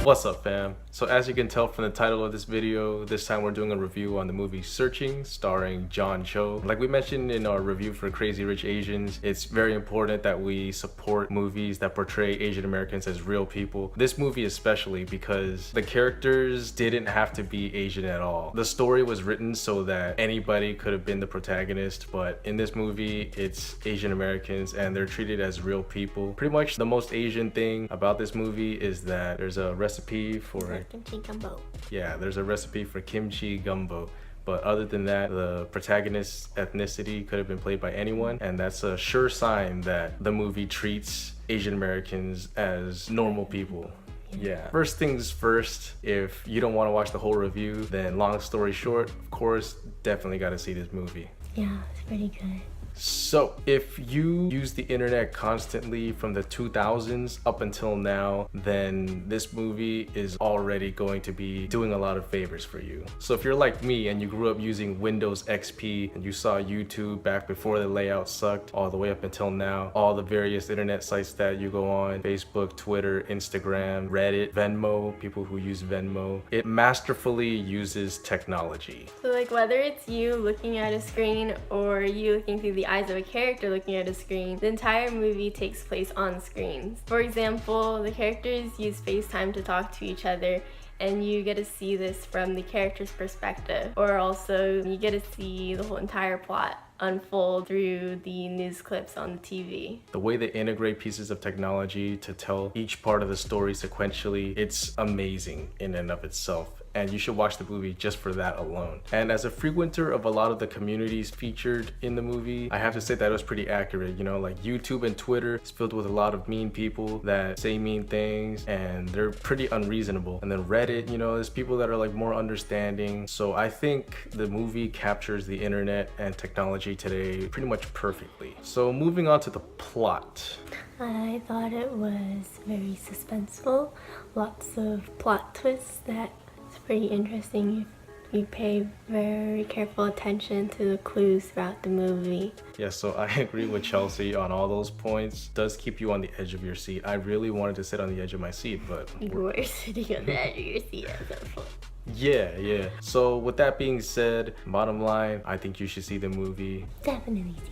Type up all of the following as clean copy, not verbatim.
What's up, fam? So as you can tell from the title of this video, this time we're doing a review on the movie Searching, starring John Cho. Like we mentioned in our review for Crazy Rich Asians, it's very important that we support movies that portray Asian Americans as real people. This movie especially because the characters didn't have to be Asian at all. The story was written so that anybody could have been the protagonist, but in this movie, it's Asian Americans and they're treated as real people. Pretty much the most Asian thing about this movie is that there's a recipe for kimchi gumbo. Yeah, there's a recipe for kimchi gumbo. But other than that, the protagonist's ethnicity could have been played by anyone, and that's a sure sign that the movie treats Asian Americans as normal people. Yeah. First things first, if you don't want to watch the whole review, then long story short, of course, definitely got to see this movie. Yeah, it's pretty good. So if you use the internet constantly from the 2000s up until now, then this movie is already going to be doing a lot of favors for you. So if you're like me and you grew up using Windows XP and you saw YouTube back before the layout sucked all the way up until now, all the various internet sites that you go on, Facebook, Twitter, Instagram, Reddit, Venmo, people who use Venmo, it masterfully uses technology. So like whether it's you looking at a screen or you looking through the eyes of a character looking at a screen, the entire movie takes place on screens. For example, the characters use FaceTime to talk to each other, and you get to see this from the character's perspective. Or also, you get to see the whole entire plot unfold through the news clips on the TV. The way they integrate pieces of technology to tell each part of the story sequentially, it's amazing in and of itself. And you should watch the movie just for that alone. And as a frequenter of a lot of the communities featured in the movie, I have to say that it was pretty accurate. You know, like YouTube and Twitter is filled with a lot of mean people that say mean things and they're pretty unreasonable. And then Reddit, you know, there's people that are like more understanding. So I think the movie captures the internet and technology today pretty much perfectly. So moving on to the plot. I thought it was very suspenseful, lots of plot twists that it's pretty interesting if you pay very careful attention to the clues throughout the movie. Yeah, so I agree with Chelsea on all those points. It does keep you on the edge of your seat. I really wanted to sit on the edge of my seat, but You were sitting on the edge of your seat at some point. yeah. So with that being said, bottom line, I think you should see the movie. Definitely see.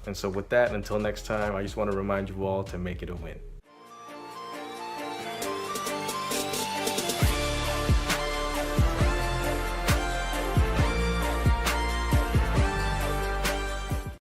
And so with that, until next time, I just want to remind you all to make it a win.